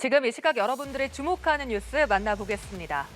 지금 이 시각 여러분들이 주목하는 뉴스 만나보겠습니다.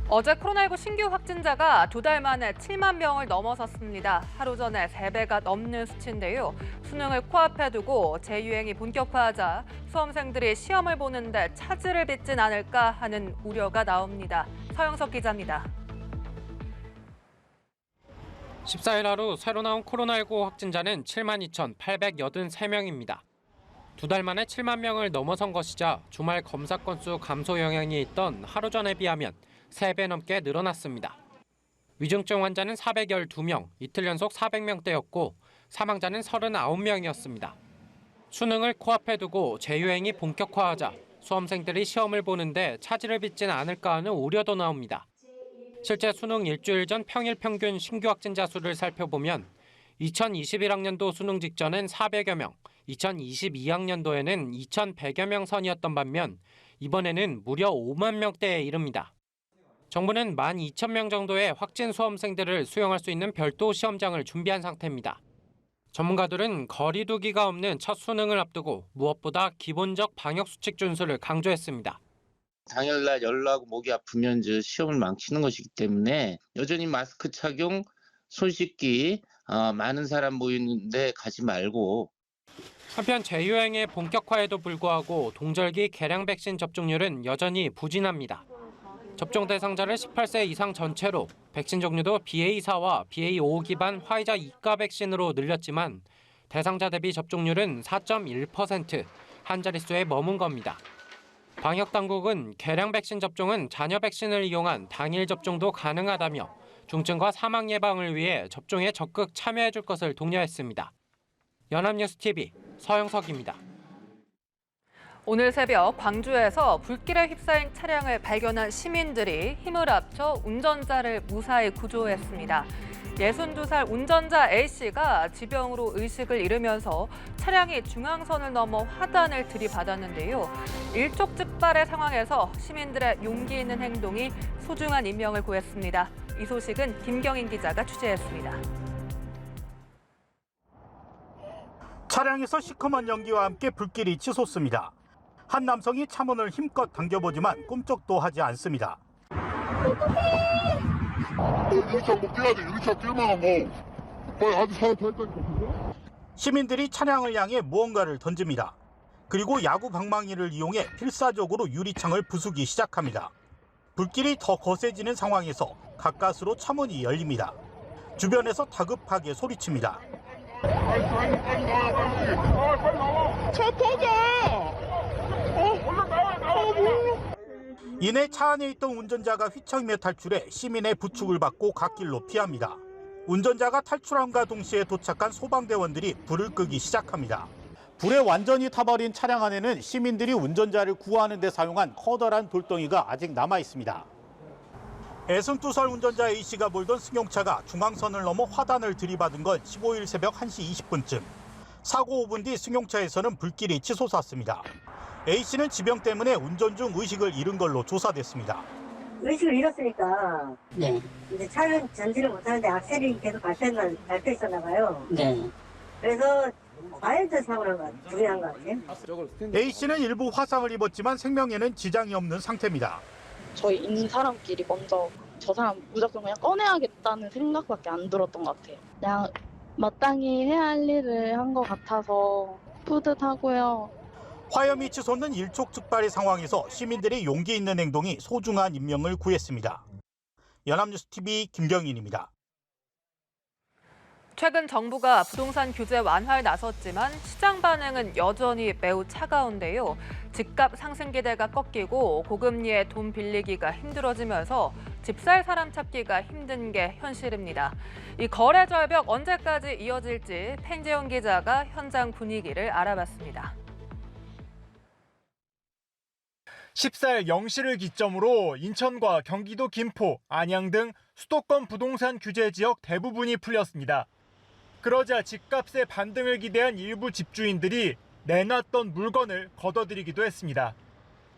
어제 코로나19 신규 확진자가 2달 만에 7만 명을 넘어섰습니다. 하루 전에 3배가 넘는 수치인데요. 수능을 코앞에 두고 재유행이 본격화하자 수험생들이 시험을 보는데 차질을 빚진 않을까 하는 우려가 나옵니다. 서영석 기자입니다. 14일 하루 새로 나온 코로나19 확진자는 7만 2,883명입니다. 2달 만에 7만 명을 넘어선 것이자 주말 검사 건수 감소 영향이 있던 하루 전에 비하면 3배 넘게 늘어났습니다. 위중증 환자는 412명, 이틀 연속 400명대였고 사망자는 39명이었습니다. 수능을 코앞에 두고 재유행이 본격화하자 수험생들이 시험을 보는데 차질을 빚진 않을까 하는 우려도 나옵니다. 실제 수능 일주일 전 평일 평균 신규 확진자 수를 살펴보면 2021학년도 수능 직전엔 400여 명, 2022학년도에는 2,100여 명 선이었던 반면 이번에는 무려 5만 명대에 이릅니다. 정부는 12,000명 정도의 확진 수험생들을 수용할 수 있는 별도 시험장을 준비한 상태입니다. 전문가들은 거리 두기가 없는 첫 수능을 앞두고 무엇보다 기본적 방역수칙 준수를 강조했습니다. 당일날 열나고 목이 아프면 시험을 망치는 것이기 때문에 여전히 마스크 착용, 손 씻기, 많은 사람 모이는데 가지 말고. 한편 재유행의 본격화에도 불구하고 동절기 개량 백신 접종률은 여전히 부진합니다. 접종 대상자를 18세 이상 전체로 백신 종류도 BA4와 BA5 기반 화이자 2가 백신으로 늘렸지만 대상자 대비 접종률은 4.1%, 한 자릿수에 머문 겁니다. 방역당국은 개량 백신 접종은 잔여 백신을 이용한 당일 접종도 가능하다며 중증과 사망 예방을 위해 접종에 적극 참여해 줄 것을 독려했습니다. 연합뉴스TV 서영석입니다. 오늘 새벽 광주에서 불길에 휩싸인 차량을 발견한 시민들이 힘을 합쳐 운전자를 무사히 구조했습니다. 62살 운전자 A씨가 지병으로 의식을 잃으면서 차량이 중앙선을 넘어 화단을 들이받았는데요. 일촉즉발의 상황에서 시민들의 용기 있는 행동이 소중한 인명을 구했습니다. 이 소식은 김경인 기자가 취재했습니다. 차량에서 시커먼 연기와 함께 불길이 치솟습니다. 한 남성이 차문을 힘껏 당겨보지만 꿈쩍도 하지 않습니다. 유리창 못 깨야 돼. 유리창 깨만 하고 빨리 아주 사람 더 했다니까. 시민들이 차량을 향해 무언가를 던집니다. 그리고 야구 방망이를 이용해 필사적으로 유리창을 부수기 시작합니다. 불길이 더 거세지는 상황에서 가까스로 차문이 열립니다. 주변에서 다급하게 소리칩니다. 빨리 나와 빨리 나와. 차 터져. 얼른 나와. 이내 차 안에 있던 운전자가 휘청이며 탈출해 시민의 부축을 받고 갓길로 피합니다. 운전자가 탈출함과 동시에 도착한 소방대원들이 불을 끄기 시작합니다. 불에 완전히 타버린 차량 안에는 시민들이 운전자를 구하는 데 사용한 커다란 돌덩이가 아직 남아 있습니다. 62살 운전자 A씨가 몰던 승용차가 중앙선을 넘어 화단을 들이받은 건 15일 새벽 1시 20분쯤. 사고 5분 뒤 승용차에서는 불길이 치솟았습니다. A씨는 지병 때문에 운전 중 의식을 잃은 걸로 조사됐습니다. 의식을 잃었으니까 이제 차는 전지를 못하는데 악셀이 계속 밟혀 있었나 봐요. 그래서 과열된 사고를 두려운 것 같아요. A씨는 일부 화상을 입었지만 생명에는 지장이 없는 상태입니다. 저희 있는 사람끼리 먼저 저 사람 무조건 그냥 꺼내야겠다는 생각밖에 안 들었던 것 같아요. 그냥 마땅히 해야 할 일을 한 것 같아서 뿌듯하고요. 화염이 치솟는 일촉즉발의 상황에서 시민들의 용기 있는 행동이 소중한 인명을 구했습니다. 연합뉴스TV 김경인입니다. 최근 정부가 부동산 규제 완화에 나섰지만 시장 반응은 여전히 매우 차가운데요. 집값 상승 기대가 꺾이고 고금리에 돈 빌리기가 힘들어지면서 집 살 사람 찾기가 힘든 게 현실입니다. 이 거래 절벽 언제까지 이어질지 팽재용 기자가 현장 분위기를 알아봤습니다. 14일 0시를 기점으로 인천과 경기도 김포, 안양 등 수도권 부동산 규제 지역 대부분이 풀렸습니다. 그러자 집값의 반등을 기대한 일부 집주인들이 내놨던 물건을 걷어들이기도 했습니다.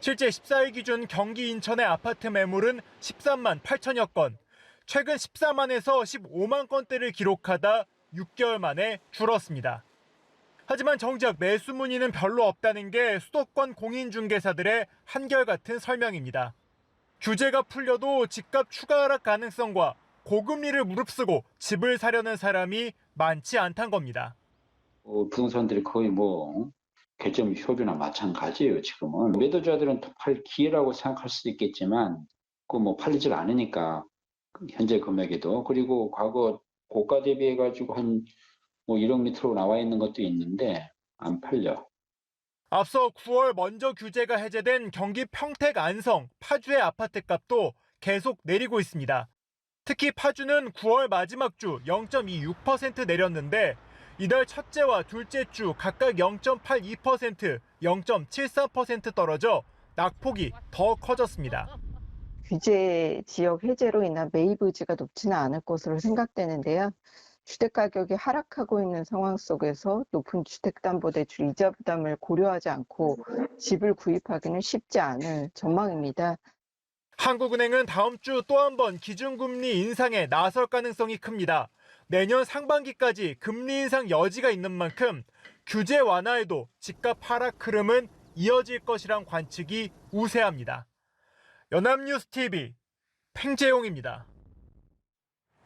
실제 14일 기준 경기 인천의 아파트 매물은 13만 8천여 건, 최근 14만에서 15만 건대를 기록하다 6개월 만에 줄었습니다. 하지만 정작 매수 문의는 별로 없다는 게 수도권 공인중개사들의 한결같은 설명입니다. 규제가 풀려도 집값 추가 하락 가능성과 고금리를 무릅쓰고 집을 사려는 사람이 많지 않다는 겁니다. 부동산들이 거의 개점 효율이나 마찬가지예요. 지금은 매도자들은 팔 기회라고 생각할 수도 있겠지만 팔리질 않으니까 현재 금액에도, 그리고 과거 고가 대비해 가지고 한 1억 밑으로 나와 있는 것도 있는데 안 팔려. 앞서 9월 먼저 규제가 해제된 경기 평택 안성, 파주의 아파트값도 계속 내리고 있습니다. 특히 파주는 9월 마지막 주 0.26% 내렸는데 이달 첫째와 둘째 주 각각 0.82%, 0.73% 떨어져 낙폭이 더 커졌습니다. 규제 지역 해제로 인한 매입 의지가 높지는 않을 것으로 생각되는데요. 주택가격이 하락하고 있는 상황 속에서 높은 주택담보대출 이자 부담을 고려하지 않고 집을 구입하기는 쉽지 않을 전망입니다. 한국은행은 다음 주 또 한 번 기준금리 인상에 나설 가능성이 큽니다. 내년 상반기까지 금리 인상 여지가 있는 만큼 규제 완화에도 집값 하락 흐름은 이어질 것이란 관측이 우세합니다. 연합뉴스TV 팽재용입니다.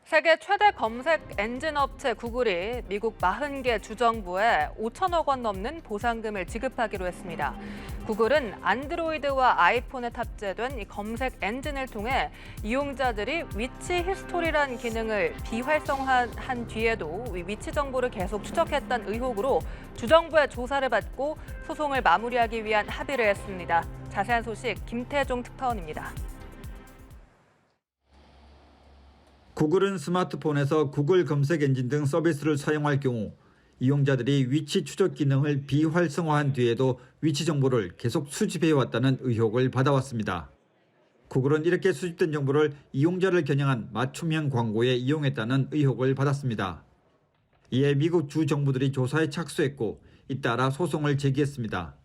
세계 최대 검색 엔진 업체 구글이 미국 40개 주정부에 5천억 원 넘는 보상금을 지급하기로 했습니다. 구글은 안드로이드와 아이폰에 탑재된 이 검색 엔진을 통해 이용자들이 위치 히스토리란 기능을 비활성화한 뒤에도 위치 정보를 계속 추적했다는 의혹으로 주정부의 조사를 받고 소송을 마무리하기 위한 합의를 했습니다. 자세한 소식 김태종 특파원입니다. 구글은 스마트폰에서 구글 검색 엔진 등 서비스를 사용할 경우 이용자들이 위치 추적 기능을 비활성화한 뒤에도 위치 정보를 계속 수집해왔다는 의혹을 받아왔습니다. 구글은 이렇게 수집된 정보를 이용자를 겨냥한 맞춤형 광고에 이용했다는 의혹을 받았습니다. 이에 미국 주 정부들이 조사에 착수했고 잇따라 소송을 제기했습니다.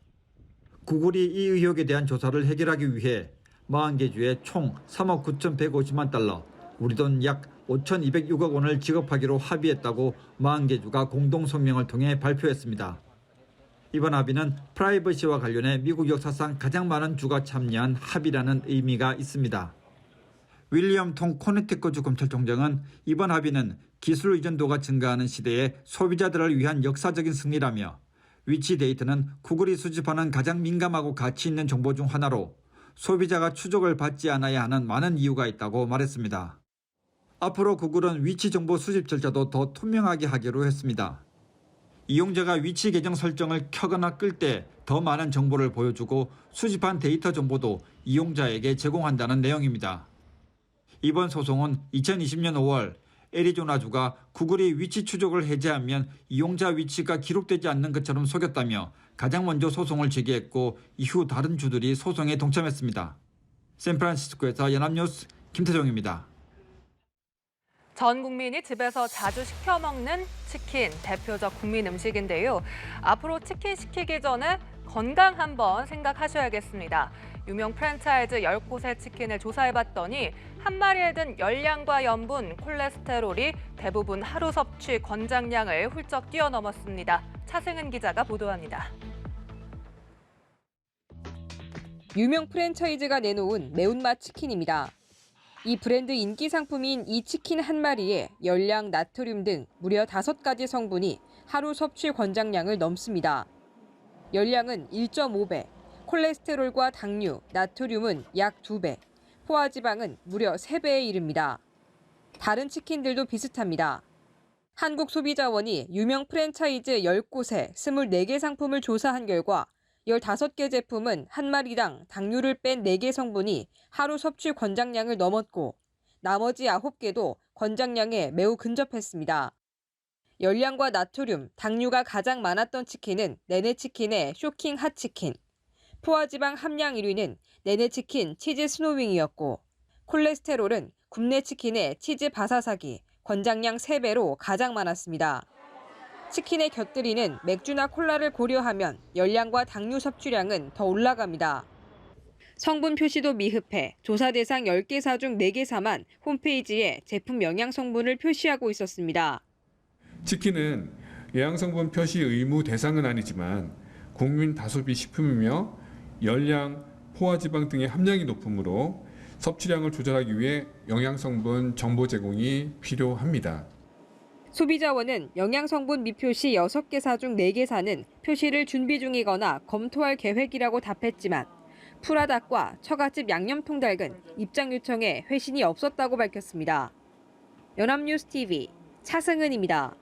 구글이 이 의혹에 대한 조사를 해결하기 위해 40개 주에 총 3억 9,150만 달러, 우리 돈 약 5,206억 원을 지급하기로 합의했다고 40개 주가 공동 성명을 통해 발표했습니다. 이번 합의는 프라이버시와 관련해 미국 역사상 가장 많은 주가 참여한 합의라는 의미가 있습니다. 윌리엄 통 코네티컷주 검찰총장은 이번 합의는 기술 의존도가 증가하는 시대에 소비자들을 위한 역사적인 승리라며 위치 데이터는 구글이 수집하는 가장 민감하고 가치 있는 정보 중 하나로 소비자가 추적을 받지 않아야 하는 많은 이유가 있다고 말했습니다. 앞으로 구글은 위치 정보 수집 절차도 더 투명하게 하기로 했습니다. 이용자가 위치 계정 설정을 켜거나 끌 때 더 많은 정보를 보여주고 수집한 데이터 정보도 이용자에게 제공한다는 내용입니다. 이번 소송은 2020년 5월 애리조나주가 구글이 위치 추적을 해제하면 이용자 위치가 기록되지 않는 것처럼 속였다며 가장 먼저 소송을 제기했고 이후 다른 주들이 소송에 동참했습니다. 샌프란시스코에서 연합뉴스 김태종입니다. 전 국민이 집에서 자주 시켜 먹는 치킨, 대표적 국민 음식인데요. 앞으로 치킨 시키기 전에 건강 한번 생각하셔야겠습니다. 유명 프랜차이즈 10곳의 치킨을 조사해봤더니 한 마리에 든 열량과 염분, 콜레스테롤이 대부분 하루 섭취 권장량을 훌쩍 뛰어넘었습니다. 차승은 기자가 보도합니다. 유명 프랜차이즈가 내놓은 매운맛 치킨입니다. 이 브랜드 인기 상품인 이 치킨 한 마리에 열량, 나트륨 등 무려 5가지 성분이 하루 섭취 권장량을 넘습니다. 열량은 1.5배, 콜레스테롤과 당류, 나트륨은 약 2배, 포화지방은 무려 3배에 이릅니다. 다른 치킨들도 비슷합니다. 한국소비자원이 유명 프랜차이즈 10곳에 24개 상품을 조사한 결과 15개 제품은 한 마리당 당류를 뺀 4개 성분이 하루 섭취 권장량을 넘었고 나머지 9개도 권장량에 매우 근접했습니다. 열량과 나트륨, 당류가 가장 많았던 치킨은 내내치킨의 쇼킹 핫치킨, 포화지방 함량 1위는 내내치킨 치즈 스노윙이었고 콜레스테롤은 굽네치킨의 치즈 바사삭이 권장량 3배로 가장 많았습니다. 치킨에 곁들이는 맥주나 콜라를 고려하면 열량과 당류 섭취량은 더 올라갑니다. 성분 표시도 미흡해 조사 대상 10개사 중 4개사만 홈페이지에 제품 영양 성분을 표시하고 있었습니다. 치킨은 영양성분 표시 의무 대상은 아니지만 국민 다소비 식품이며 열량, 포화지방 등의 함량이 높으므로 섭취량을 조절하기 위해 영양성분 정보 제공이 필요합니다. 소비자원은 영양성분 미표시 6개사 중 4개사는 표시를 준비 중이거나 검토할 계획이라고 답했지만 프라닭과 처갓집 양념통닭은 입장 요청에 회신이 없었다고 밝혔습니다. 연합뉴스 TV 차승은입니다.